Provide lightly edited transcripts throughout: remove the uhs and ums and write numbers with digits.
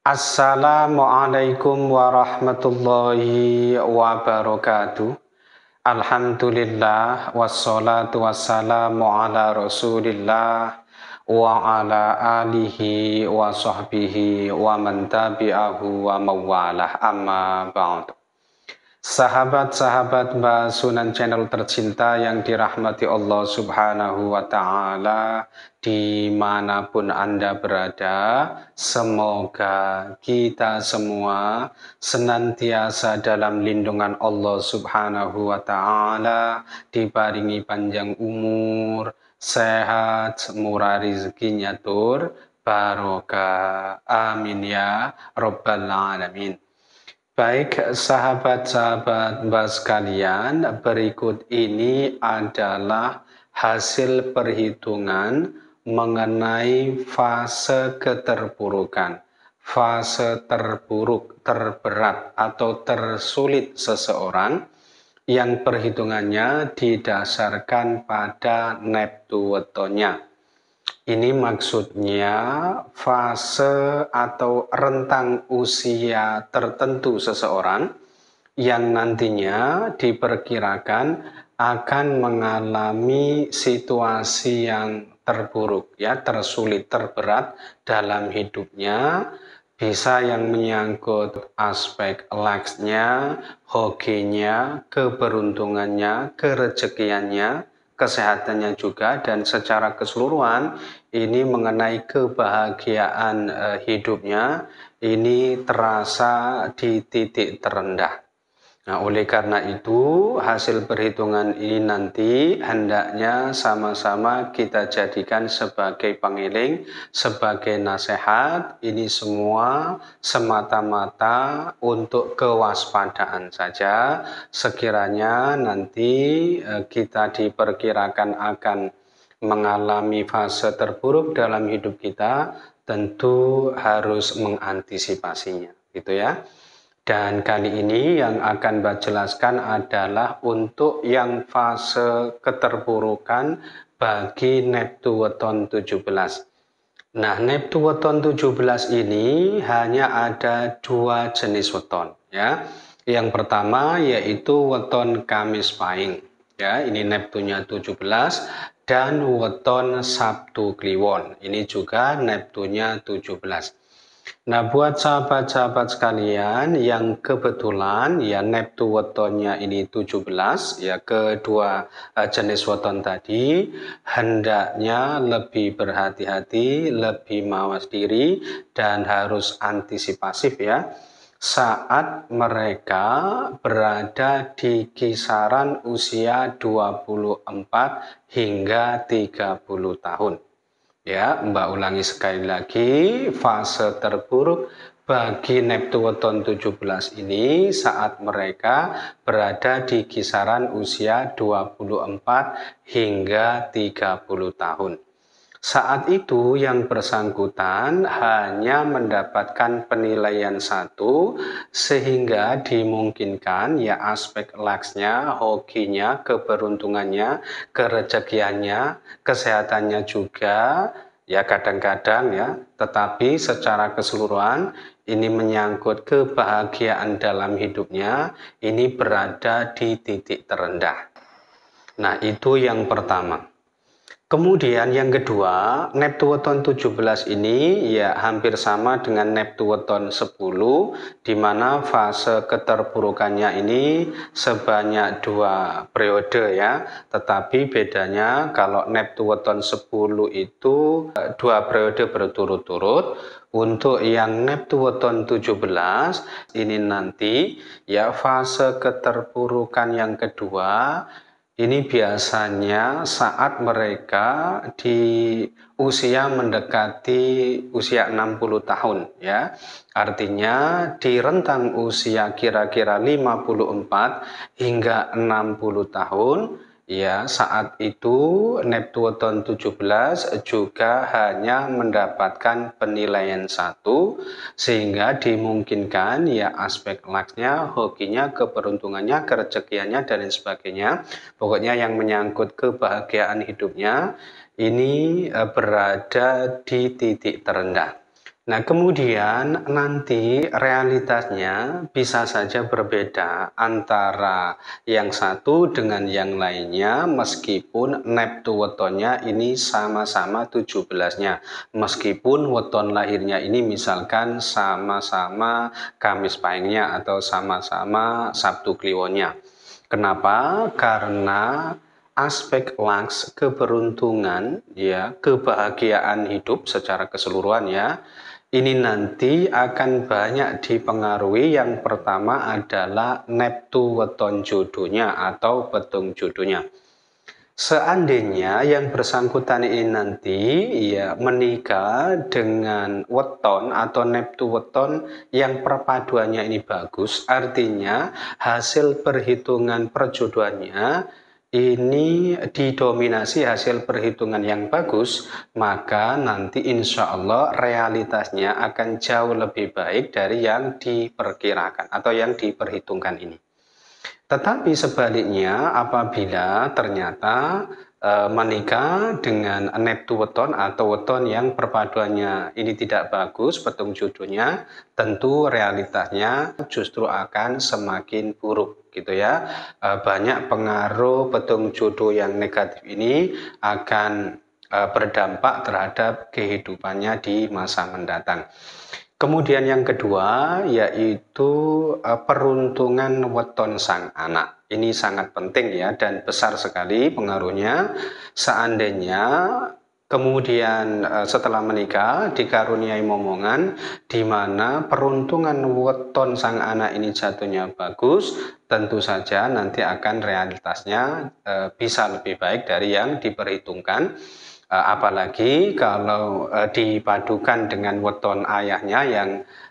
Assalamualaikum warahmatullahi wabarakatuh. Alhamdulillah wassalatu wassalamu ala Rasulillah wa ala alihi wa sahbihi wa man tabi'ahu wa mawalah amma ba'd. Sahabat-sahabat Mbak Sunan Channel tercinta yang dirahmati Allah Subhanahu wa Ta'ala, dimanapun Anda berada, semoga kita semua senantiasa dalam lindungan Allah Subhanahu wa Ta'ala, dibaringi panjang umur, sehat, murah rezekinya tur, barokah. Amin ya Rabbal Alamin. Baik sahabat-sahabat Mbak sekalian, berikut ini adalah hasil perhitungan mengenai fase keterpurukan, fase terburuk, terberat atau tersulit seseorang yang perhitungannya didasarkan pada neptu wetonya. Ini maksudnya fase atau rentang usia tertentu seseorang yang nantinya diperkirakan akan mengalami situasi yang terburuk, ya, tersulit, terberat dalam hidupnya. Bisa yang menyangkut aspek lucknya, hokinya, keberuntungannya, kerezekiannya, kesehatannya juga, dan secara keseluruhan ini mengenai kebahagiaan hidupnya ini terasa di titik terendah. Nah, oleh karena itu hasil perhitungan ini nanti hendaknya sama-sama kita jadikan sebagai pengiling, sebagai nasihat. Ini semua semata-mata untuk kewaspadaan saja. Sekiranya nanti kita diperkirakan akan mengalami fase terburuk dalam hidup kita, tentu harus mengantisipasinya, gitu ya. Dan kali ini yang akan Mbak jelaskan adalah untuk yang fase keterpurukan bagi neptu weton 17. Nah, neptu weton 17 ini hanya ada dua jenis weton, ya. Yang pertama yaitu weton Kamis Pahing, ya. Ini neptunya 17, dan weton Sabtu Kliwon. Ini juga neptunya 17. Nah, buat sahabat-sahabat sekalian yang kebetulan ya neptu wetonnya ini 17, ya, kedua jenis weton tadi, hendaknya lebih berhati-hati, lebih mawas diri, dan harus antisipasif, ya, saat mereka berada di kisaran usia 24 hingga 30 tahun. Ya, Mbak ulangi sekali lagi, fase terburuk bagi neptu weton 17 ini saat mereka berada di kisaran usia 24 hingga 30 tahun. Saat itu yang bersangkutan hanya mendapatkan penilaian 1, sehingga dimungkinkan ya aspek lucksnya, hokinya, keberuntungannya, kerezekiannya, kesehatannya juga ya kadang-kadang ya, tetapi secara keseluruhan ini menyangkut kebahagiaan dalam hidupnya, ini berada di titik terendah. Nah, itu yang pertama. Kemudian yang kedua, neptu weton 17 ini ya hampir sama dengan neptu weton 10, di mana fase keterpurukannya ini sebanyak 2 periode, ya. Tetapi bedanya kalau neptu weton 10 itu 2 periode berturut-turut. Untuk yang neptu weton 17 ini nanti ya fase keterpurukan yang kedua. Ini biasanya saat mereka di usia mendekati usia 60 tahun, ya. Artinya di rentang usia kira-kira 54 hingga 60 tahun, ya, saat itu neptu weton 17 juga hanya mendapatkan penilaian 1, sehingga dimungkinkan ya aspek lucknya, hokinya, keberuntungannya, kerezekiannya, dan lain sebagainya. Pokoknya yang menyangkut kebahagiaan hidupnya ini berada di titik terendah. Nah, kemudian nanti realitasnya bisa saja berbeda antara yang satu dengan yang lainnya meskipun neptu wetonnya ini sama-sama 17-nya. Meskipun weton lahirnya ini misalkan sama-sama Kamis Pahingnya atau sama-sama Sabtu Kliwonnya. Kenapa? Karena aspek laks keberuntungan ya, kebahagiaan hidup secara keseluruhan ya, ini nanti akan banyak dipengaruhi. Yang pertama adalah neptu weton jodohnya atau petung jodohnya. Seandainya yang bersangkutan ini nanti ya menikah dengan weton atau neptu weton yang perpaduannya ini bagus, artinya hasil perhitungan perjodohannya ini didominasi hasil perhitungan yang bagus, maka nanti insya Allah realitasnya akan jauh lebih baik dari yang diperkirakan atau yang diperhitungkan ini. Tetapi sebaliknya apabila ternyata menikah dengan neptu weton atau weton yang perpaduannya ini tidak bagus, petung jodohnya, tentu realitasnya justru akan semakin buruk gitu ya. Banyak pengaruh petung jodoh yang negatif ini akan berdampak terhadap kehidupannya di masa mendatang. Kemudian yang kedua yaitu peruntungan weton sang anak. Ini sangat penting ya dan besar sekali pengaruhnya. Seandainya kemudian setelah menikah dikaruniai momongan di mana peruntungan weton sang anak ini jatuhnya bagus, tentu saja nanti akan realitasnya bisa lebih baik dari yang diperhitungkan. Apalagi kalau dipadukan dengan weton ayahnya yang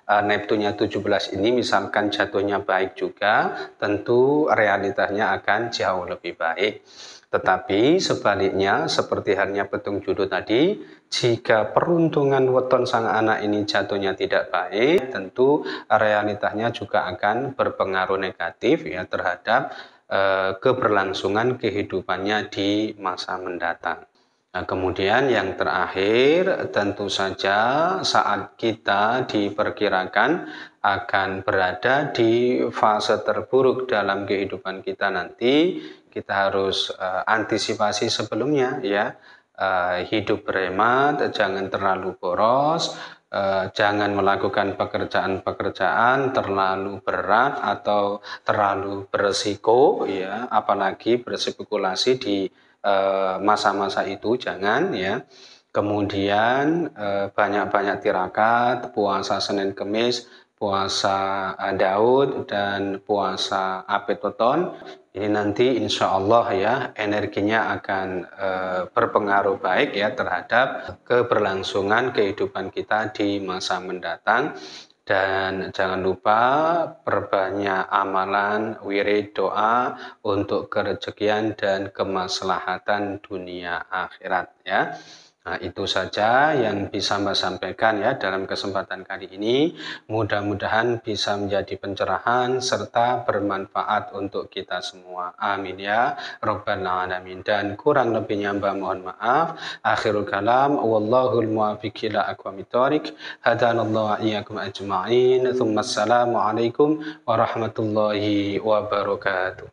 Neptunya 17 ini misalkan jatuhnya baik juga, tentu realitasnya akan jauh lebih baik. Tetapi sebaliknya seperti halnya petung jodoh tadi, jika peruntungan weton sang anak ini jatuhnya tidak baik, tentu realitasnya juga akan berpengaruh negatif ya terhadap keberlangsungan kehidupannya di masa mendatang. Nah, kemudian yang terakhir tentu saja saat kita diperkirakan akan berada di fase terburuk dalam kehidupan kita nanti, kita harus antisipasi sebelumnya ya. Hidup berhemat, jangan terlalu boros, jangan melakukan pekerjaan-pekerjaan terlalu berat atau terlalu beresiko ya, apalagi berspekulasi di masa-masa itu jangan ya. Kemudian banyak-banyak tirakat, puasa Senin Kemis, puasa Daud dan puasa Apit Weton. Ini nanti insya Allah ya energinya akan berpengaruh baik ya terhadap keberlangsungan kehidupan kita di masa mendatang. Dan jangan lupa perbanyak amalan, wirid, doa untuk kerezekian dan kemaslahatan dunia akhirat ya. Nah, itu saja yang bisa Mbak sampaikan ya dalam kesempatan kali ini. Mudah-mudahan bisa menjadi pencerahan serta bermanfaat untuk kita semua. Amin ya Rabbal Alamin. Dan kurang lebihnya Mbak mohon maaf. Akhirul kalam. Wallahul muwaffiq ila aqwamit thoriq. Hadanallahu wa iyyakum ajma'in. Tsumma assalamu alaikum warahmatullahi wabarakatuh.